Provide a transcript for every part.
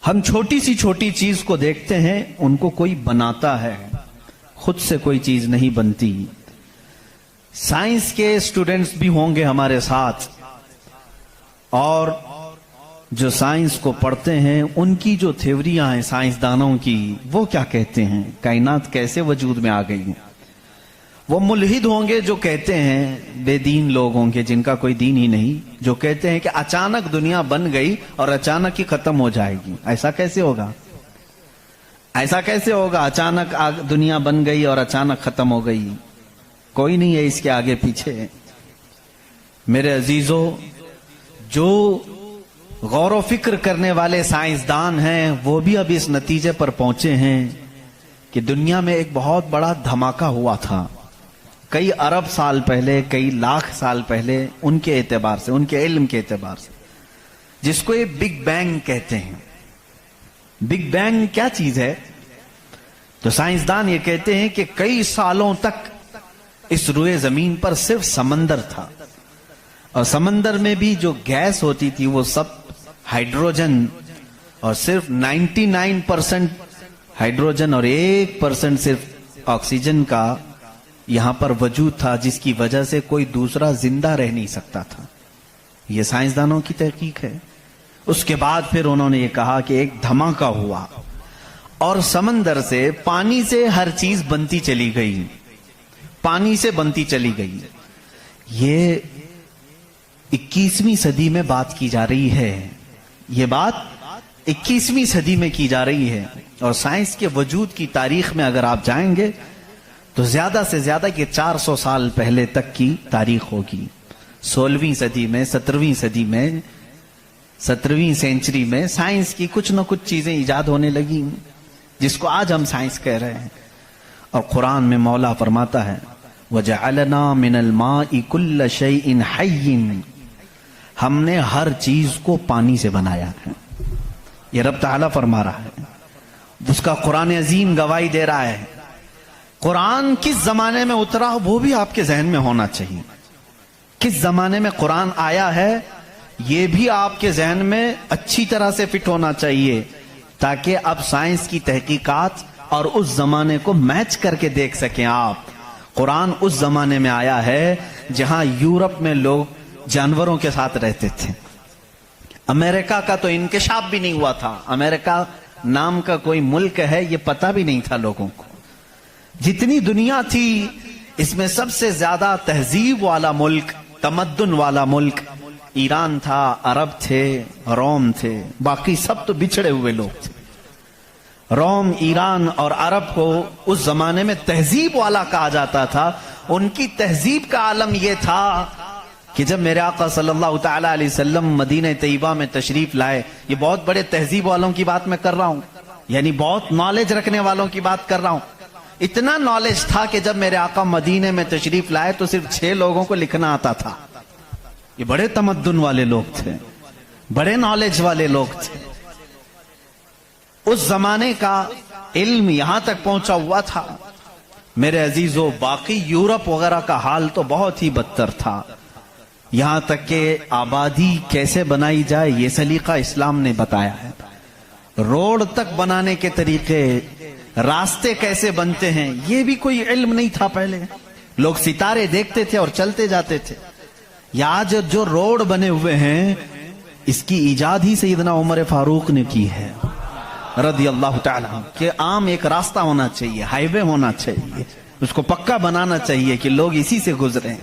ہم چھوٹی سی چھوٹی چیز کو دیکھتے ہیں، ان کو کوئی بناتا ہے، خود سے کوئی چیز نہیں بنتی۔ سائنس کے اسٹوڈنٹس بھی ہوں گے ہمارے ساتھ، اور جو سائنس کو پڑھتے ہیں ان کی جو تھیوریاں ہیں سائنسدانوں کی، وہ کیا کہتے ہیں، کائنات کیسے وجود میں آ گئی ہیں۔ وہ ملحد ہوں گے جو کہتے ہیں، بے دین لوگ ہوں گے جن کا کوئی دین ہی نہیں، جو کہتے ہیں کہ اچانک دنیا بن گئی اور اچانک ہی ختم ہو جائے گی۔ ایسا کیسے ہوگا؟ ایسا کیسے ہوگا؟ اچانک دنیا بن گئی اور اچانک ختم ہو گئی، کوئی نہیں ہے اس کے آگے پیچھے۔ میرے عزیزو، جو غور و فکر کرنے والے سائنسدان ہیں وہ بھی اب اس نتیجے پر پہنچے ہیں کہ دنیا میں ایک بہت بڑا دھماکہ ہوا تھا کئی ارب سال پہلے، کئی لاکھ سال پہلے، ان کے اعتبار سے، ان کے علم کے اعتبار سے، جس کو یہ بگ بینگ کہتے ہیں۔ بگ بینگ کیا چیز ہے؟ تو سائنسدان یہ کہتے ہیں کہ کئی سالوں تک اس روئے زمین پر صرف سمندر تھا، اور سمندر میں بھی جو گیس ہوتی تھی وہ سب ہائیڈروجن، اور صرف 99% ہائیڈروجن اور 1% صرف آکسیجن کا یہاں پر وجود تھا، جس کی وجہ سے کوئی دوسرا زندہ رہ نہیں سکتا تھا۔ یہ سائنسدانوں کی تحقیق ہے۔ اس کے بعد پھر انہوں نے یہ کہا کہ ایک دھماکہ ہوا اور سمندر سے، پانی سے ہر چیز بنتی چلی گئی، پانی سے بنتی چلی گئی۔ یہ 21ویں صدی میں بات کی جا رہی ہے، یہ بات 21ویں صدی میں کی جا رہی ہے، اور سائنس کے وجود کی تاریخ میں اگر آپ جائیں گے تو زیادہ سے زیادہ یہ 400 سال پہلے تک کی تاریخ ہوگی۔ 16ویں صدی میں، 17ویں صدی میں، 17ویں سینچری میں سائنس کی کچھ نہ کچھ چیزیں ایجاد ہونے لگی، جس کو آج ہم سائنس کہہ رہے ہیں۔ اور قرآن میں مولا فرماتا ہے وَجَعَلْنَا مِنَ الْمَاءِ كُلَّ شَيْءٍ حَيٍّ، ہم نے ہر چیز کو پانی سے بنایا ہے۔ یہ رب تعالیٰ فرما رہا ہے، اس کا قرآن عظیم گواہی دے رہا ہے۔ قرآن کس زمانے میں اترا وہ بھی آپ کے ذہن میں ہونا چاہیے۔ کس زمانے میں قرآن آیا ہے یہ بھی آپ کے ذہن میں اچھی طرح سے فٹ ہونا چاہیے، تاکہ اب سائنس کی تحقیقات اور اس زمانے کو میچ کر کے دیکھ سکیں آپ۔ قرآن اس زمانے میں آیا ہے جہاں یورپ میں لوگ جانوروں کے ساتھ رہتے تھے۔ امریکہ کا تو انکشاف بھی نہیں ہوا تھا، امریکہ نام کا کوئی ملک ہے یہ پتہ بھی نہیں تھا لوگوں کو۔ جتنی دنیا تھی اس میں سب سے زیادہ تہذیب والا ملک، تمدن والا ملک ایران تھا، عرب تھے، روم تھے، باقی سب تو بچھڑے ہوئے لوگ تھے۔ روم، ایران اور عرب کو اس زمانے میں تہذیب والا کہا جاتا تھا۔ ان کی تہذیب کا عالم یہ تھا کہ جب میرے آقا صلی اللہ تعالی علیہ وسلم مدینہ طیبہ میں تشریف لائے، یہ بہت بڑے تہذیب والوں کی بات میں کر رہا ہوں، یعنی بہت نالج رکھنے والوں کی بات کر رہا ہوں۔ اتنا نالج تھا کہ جب میرے آقا مدینے میں تشریف لائے تو صرف 6 لوگوں کو لکھنا آتا تھا۔ یہ بڑے تمدن والے لوگ تھے، بڑے نالج والے لوگ تھے۔ اس زمانے کا علم یہاں تک پہنچا ہوا تھا میرے عزیزو۔ باقی یورپ وغیرہ کا حال تو بہت ہی بدتر تھا، یہاں تک کہ آبادی کیسے بنائی جائے یہ سلیقہ اسلام نے بتایا ہے۔ روڈ تک بنانے کے طریقے، راستے کیسے بنتے ہیں، یہ بھی کوئی علم نہیں تھا پہلے۔ لوگ ستارے دیکھتے تھے اور چلتے جاتے تھے۔ یا آج جو روڈ بنے ہوئے ہیں اس کی ایجاد ہی سیدنا عمر فاروق نے کی ہے رضی اللہ تعالیٰ عنہ، کہ عام ایک راستہ ہونا چاہیے، ہائی وے ہونا چاہیے، اس کو پکا بنانا چاہیے کہ لوگ اسی سے گزریں۔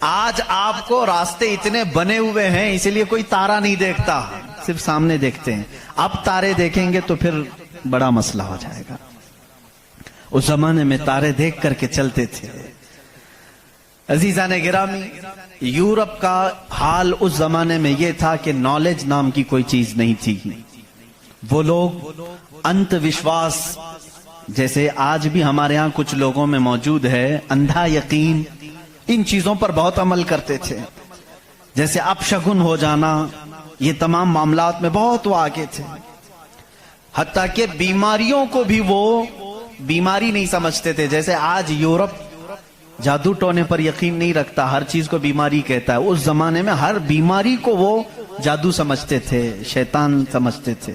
آج آپ کو راستے اتنے بنے ہوئے ہیں اس لیے کوئی تارا نہیں دیکھتا، صرف سامنے دیکھتے ہیں۔ اب تارے دیکھیں گے تو پھر بڑا مسئلہ ہو جائے گا۔ اس زمانے میں تارے دیکھ کر کے چلتے تھے۔ عزیزان گرامی، یورپ کا حال اس زمانے میں یہ تھا کہ نالج نام کی کوئی چیز نہیں تھی۔ وہ لوگ انت وشواس، جیسے آج بھی ہمارے ہاں کچھ لوگوں میں موجود ہے، اندھا یقین، ان چیزوں پر بہت عمل کرتے تھے۔ جیسے اپشگن ہو جانا، یہ تمام معاملات میں بہت وہ آگے تھے۔ حتیٰ کہ بیماریوں کو بھی وہ بیماری نہیں سمجھتے تھے۔ جیسے آج یورپ جادو ٹونے پر یقین نہیں رکھتا، ہر چیز کو بیماری کہتا ہے، اس زمانے میں ہر بیماری کو وہ جادو سمجھتے تھے، شیطان سمجھتے تھے۔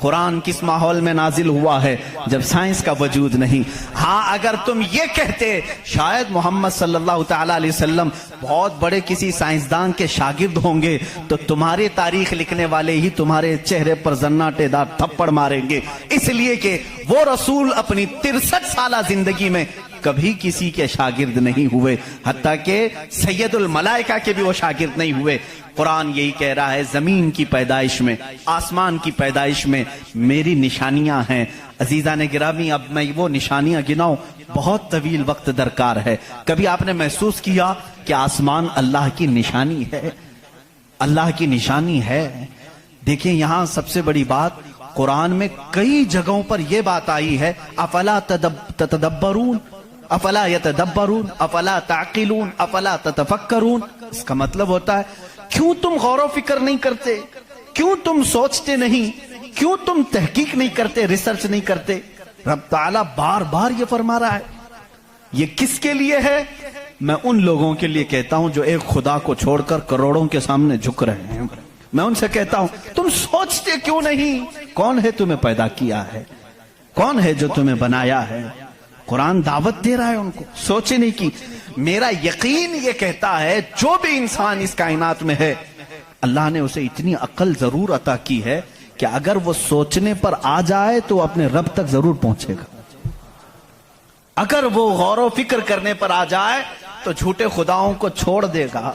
قرآن کس ماحول میں نازل ہوا ہے جب سائنس کا وجود نہیں. ہاں اگر تم یہ کہتے شاید محمد صلی اللہ تعالی علیہ وسلم بہت بڑے کسی سائنسدان کے شاگرد ہوں گے تو تمہارے تاریخ لکھنے والے ہی تمہارے چہرے پر زناٹے دار تھپڑ ماریں گے، اس لیے کہ وہ رسول اپنی 63 سالہ زندگی میں کبھی کسی کے شاگرد نہیں ہوئے، حتیٰ کہ سید الملائکہ کے بھی وہ شاگرد نہیں ہوئے. قرآن یہی کہہ رہا ہے زمین کی پیدائش میں، آسمان کی پیدائش میں میری نشانیاں ہیں. عزیزان گرامی، اب میں وہ نشانیاں گناؤں بہت طویل وقت درکار ہے. کبھی آپ نے محسوس کیا کہ آسمان اللہ کی نشانی ہے؟ اللہ کی نشانی ہے. دیکھیں یہاں سب سے بڑی بات، قرآن میں کئی جگہوں پر یہ بات آئی ہے افلا تتدبرون، افلا یتدبرون، افلا تعقلون، افلا تتفکرون. اس کا مطلب ہوتا ہے کیوں تم غور و فکر نہیں کرتے، کیوں تم سوچتے نہیں، کیوں تم تحقیق نہیں کرتے، ریسرچ نہیں کرتے. رب تعالیٰ بار بار یہ فرما رہا ہے. یہ کس کے لیے ہے؟ میں ان لوگوں کے لیے کہتا ہوں جو ایک خدا کو چھوڑ کر کروڑوں کے سامنے جھک رہے ہیں. میں ان سے کہتا ہوں تم سوچتے کیوں نہیں؟ کون ہے تمہیں پیدا کیا ہے؟ کون ہے جو تمہیں بنایا ہے؟ قرآن دعوت دے رہا ہے ان کو سوچنے کی. میرا یقین یہ کہتا ہے جو بھی انسان اس کائنات میں ہے اللہ نے اسے اتنی عقل ضرور عطا کی ہے کہ اگر وہ سوچنے پر آ جائے تو اپنے رب تک ضرور پہنچے گا. اگر وہ غور و فکر کرنے پر آ جائے تو جھوٹے خداؤں کو چھوڑ دے گا.